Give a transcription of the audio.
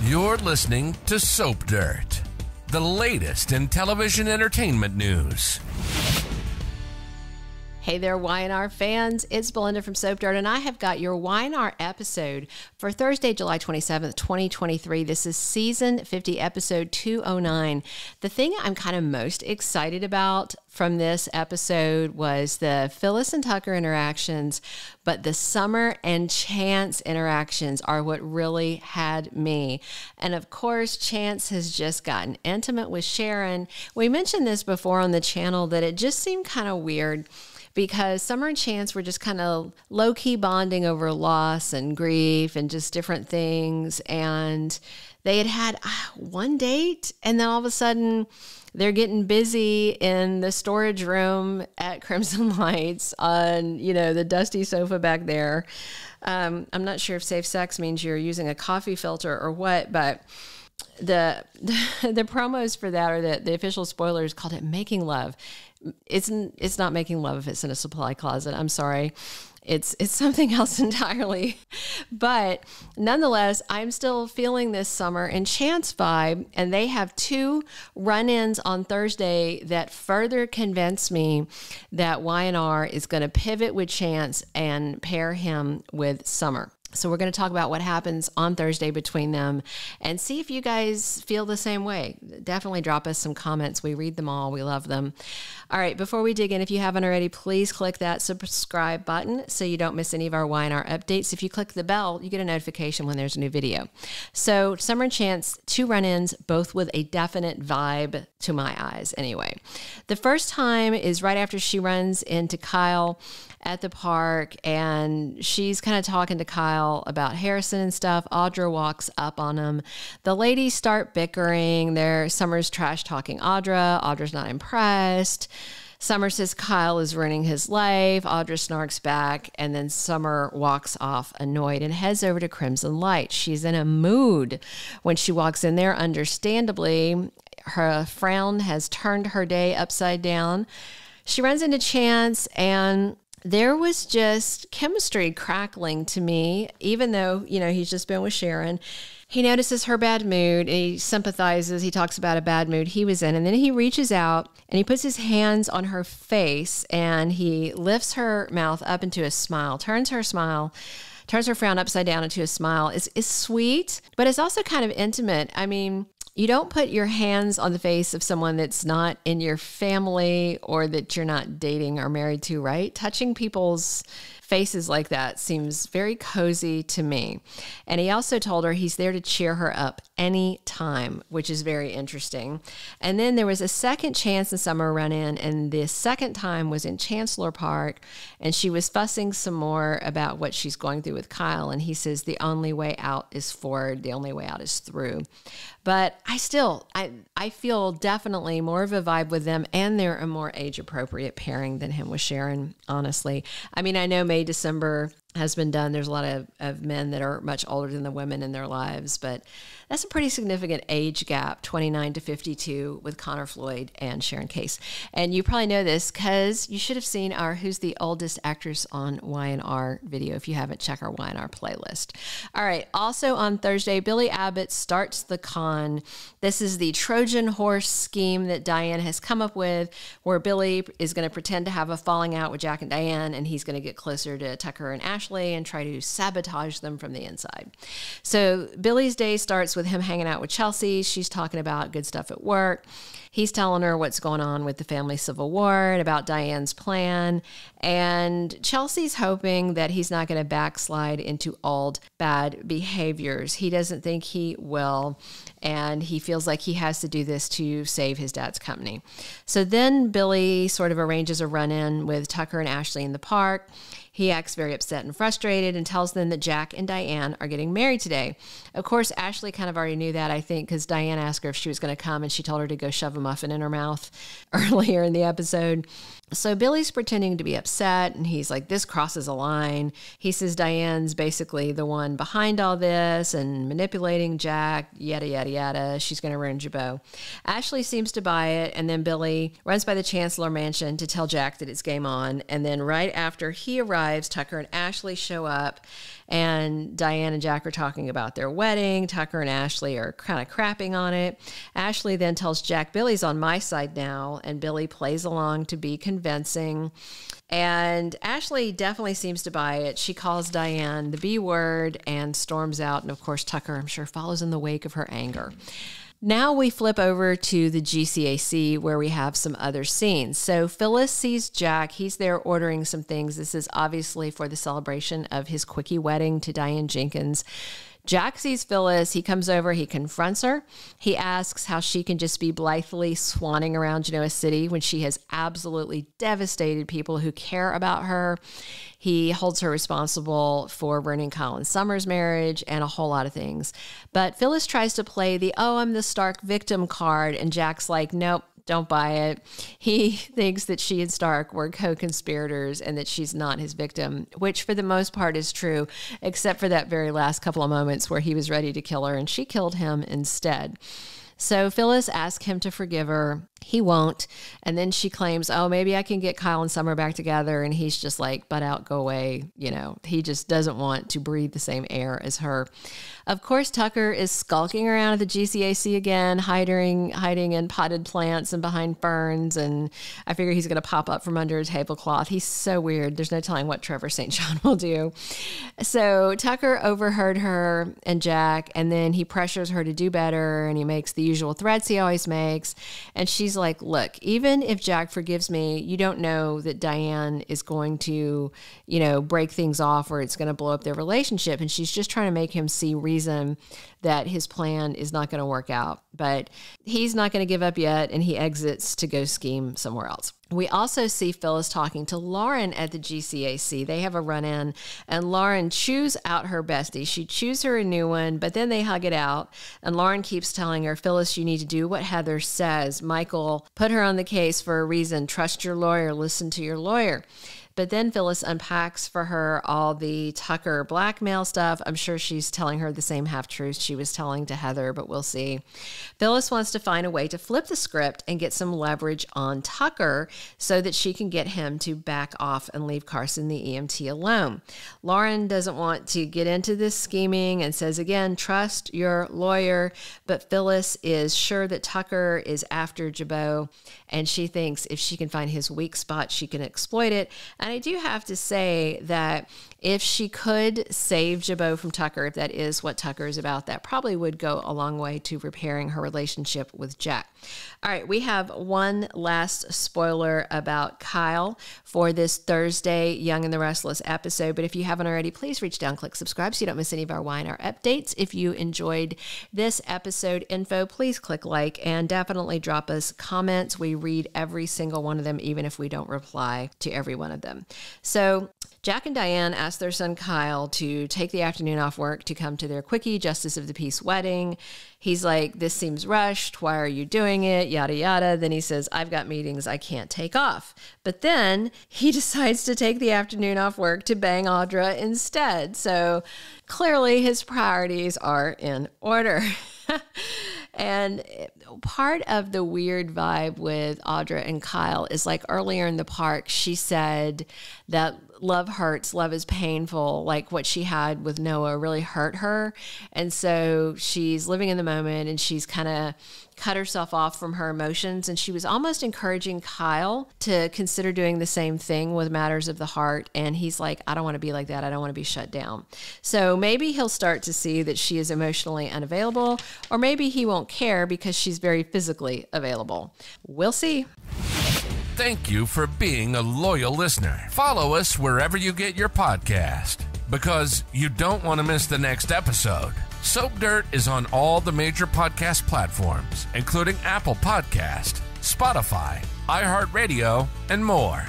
You're listening to Soap Dirt, the latest in television entertainment news. Hey there, Y&R fans. It's Belinda from Soap Dirt, and I have got your Y&R episode for Thursday, July 27th, 2023. This is Season 50, Episode 209. The thing I'm kind of most excited about from this episode was the Phyllis and Tucker interactions, but the Summer and Chance interactions are what really had me. And of course, Chance has just gotten intimate with Sharon. We mentioned this before on the channel that it just seemed kind of weird because Summer and Chance were just kind of low-key bonding over loss and grief and just different things. And they had one date, and then all of a sudden they're getting busy in the storage room at Crimson Lights on, the dusty sofa back there. I'm not sure if safe sex means you're using a coffee filter or what, but the promos for that, or the official spoilers, called it Making Love. It's not making love if it's in a supply closet. I'm sorry. It's something else entirely. But nonetheless, I'm still feeling this Summer and Chance vibe, and they have two run-ins on Thursday that further convince me that Y&R is going to pivot with Chance and pair him with Summer. So we're going to talk about what happens on Thursday between them and see if you guys feel the same way. Definitely drop us some comments. We read them all. We love them. All right, before we dig in, if you haven't already, please click that subscribe button so you don't miss any of our Y&R updates. If you click the bell, you get a notification when there's a new video. So Summer and Chance, two run-ins, both with a definite vibe to my eyes anyway. The first time is right after she runs into Kyle at the park, and she's kind of talking to Kyle about Harrison and stuff. Audra walks up on him. The ladies start bickering. Summer's trash talking Audra. Audra's not impressed. Summer says Kyle is ruining his life. Audra snarks back, and then Summer walks off annoyed and heads over to Crimson Light. She's in a mood when she walks in there. Understandably, her frown has turned her day upside down. She runs into Chance, and there was just chemistry crackling to me, even though, he's just been with Sharon. He notices her bad mood. He sympathizes. He talks about a bad mood he was in. And then he reaches out and he puts his hands on her face and he lifts her mouth up into a smile, turns her frown upside down into a smile. It's sweet, but it's also kind of intimate. I mean, you don't put your hands on the face of someone that's not in your family or that you're not dating or married to, right? Touching people's faces like that seems very cozy to me. And he also told her he's there to cheer her up anytime, which is very interesting. And then there was a second Chance and Summer run-in, and the second time was in Chancellor Park, and she was fussing some more about what she's going through with Kyle, and he says the only way out is forward, the only way out is through. But I feel definitely more of a vibe with them, and they're a more age-appropriate pairing than him with Sharon, honestly. I mean, I know May, December has been done. There's a lot of men that are much older than the women in their lives, but that's a pretty significant age gap, 29 to 52, with Connor Floyd and Sharon Case. And you probably know this because you should have seen our Who's the Oldest Actress on Y&R video. If you haven't, check our Y&R playlist. All right. Also on Thursday, Billy Abbott starts the con. This is the Trojan horse scheme that Diane has come up with, where Billy is going to pretend to have a falling out with Jack and Diane, and he's going to get closer to Tucker and Ashley and try to sabotage them from the inside. So Billy's day starts with him hanging out with Chelsea. She's talking about good stuff at work. He's telling her what's going on with the family civil war and about Diane's plan. And Chelsea's hoping that he's not going to backslide into old bad behaviors. He doesn't think he will. And he feels like he has to do this to save his dad's company. So then Billy sort of arranges a run-in with Tucker and Ashley in the park. He acts very upset and frustrated and tells them that Jack and Diane are getting married today. Of course, Ashley kind of already knew that, I think, because Diane asked her if she was going to come, and she told her to go shove a muffin in her mouth earlier in the episode. So Billy's pretending to be upset, and he's like, this crosses a line. He says Diane's basically the one behind all this and manipulating Jack, yada, yada, yada. She's going to ruin Jabot. Ashley seems to buy it, and then Billy runs by the Chancellor mansion to tell Jack that it's game on. And then right after he arrives, Tucker and Ashley show up, And Diane and Jack are talking about their wedding. Tucker and Ashley are kind of crapping on it. Ashley then tells Jack, Billy's on my side now, and Billy plays along to be convincing. And Ashley definitely seems to buy it. She calls Diane the B word and storms out. And of course, Tucker, I'm sure, follows in the wake of her anger. Now we flip over to the GCAC where we have some other scenes. So Phyllis sees Jack. He's there ordering some things. This is obviously for the celebration of his quickie wedding to Diane Jenkins. Jack sees Phyllis. He comes over. He confronts her. He asks how she can just be blithely swanning around Genoa City when she has absolutely devastated people who care about her. He holds her responsible for ruining Kyle and Summer's marriage and a whole lot of things. But Phyllis tries to play the, oh, I'm the Stark victim card. And Jack's like, nope. Don't buy it. He thinks that she and Stark were co-conspirators and that she's not his victim, which for the most part is true, except for that very last couple of moments where he was ready to kill her and she killed him instead. So Phyllis asks him to forgive her. He won't. And then she claims, oh, maybe I can get Kyle and Summer back together. And he's just like, butt out, go away. You know, he just doesn't want to breathe the same air as her. Of course, Tucker is skulking around at the GCAC again, hiding in potted plants and behind ferns. And I figure he's going to pop up from under a tablecloth. He's so weird. There's no telling what Trevor St John will do. So Tucker overheard her and Jack, and then he pressures her to do better. And he makes the usual threats he always makes. And she's like, look, even if Jack forgives me, you don't know that Diane is going to, break things off or it's going to blow up their relationship. And she's just trying to make him see reason that his plan is not going to work out. But he's not going to give up yet, and he exits to go scheme somewhere else. We also see Phyllis talking to Lauren at the GCAC. They have a run-in, and Lauren chews out her bestie. She chews her a new one, but then they hug it out, and Lauren keeps telling her, Phyllis, you need to do what Heather says. Michael put her on the case for a reason. Trust your lawyer. Listen to your lawyer. But then Phyllis unpacks for her all the Tucker blackmail stuff. I'm sure she's telling her the same half-truths she was telling to Heather, but we'll see. Phyllis wants to find a way to flip the script and get some leverage on Tucker so that she can get him to back off and leave Carson the EMT alone. Lauren doesn't want to get into this scheming and says, again, trust your lawyer. But Phyllis is sure that Tucker is after Jabot, and she thinks if she can find his weak spot, she can exploit it. And I do have to say that if she could save Jabot from Tucker, if that is what Tucker is about, that probably would go a long way to repairing her relationship with Jack. All right, we have one last spoiler about Kyle for this Thursday Young and the Restless episode. But if you haven't already, please reach down, click subscribe so you don't miss any of our Y&R updates. If you enjoyed this episode info, please click like and definitely drop us comments. We read every single one of them, even if we don't reply to every one of them. So Jack and Diane asked their son Kyle to take the afternoon off work to come to their quickie Justice of the Peace wedding. He's like, this seems rushed. Why are you doing it? Yada, yada. Then he says, I've got meetings I can't take off. But then he decides to take the afternoon off work to bang Audra instead. So clearly his priorities are in order. And part of the weird vibe with Audra and Kyle is like earlier in the park, she said that love hurts, love is painful. Like what she had with Noah really hurt her. And so she's living in the moment and she's kind of cut herself off from her emotions. And she was almost encouraging Kyle to consider doing the same thing with matters of the heart. And he's like, I don't want to be like that. I don't want to be shut down. So maybe he'll start to see that she is emotionally unavailable, or maybe he won't care because she's very physically available. We'll see. Thank you for being a loyal listener. Follow us wherever you get your podcast, because you don't want to miss the next episode. Soap Dirt is on all the major podcast platforms, including Apple Podcast, Spotify, iHeartRadio, and more.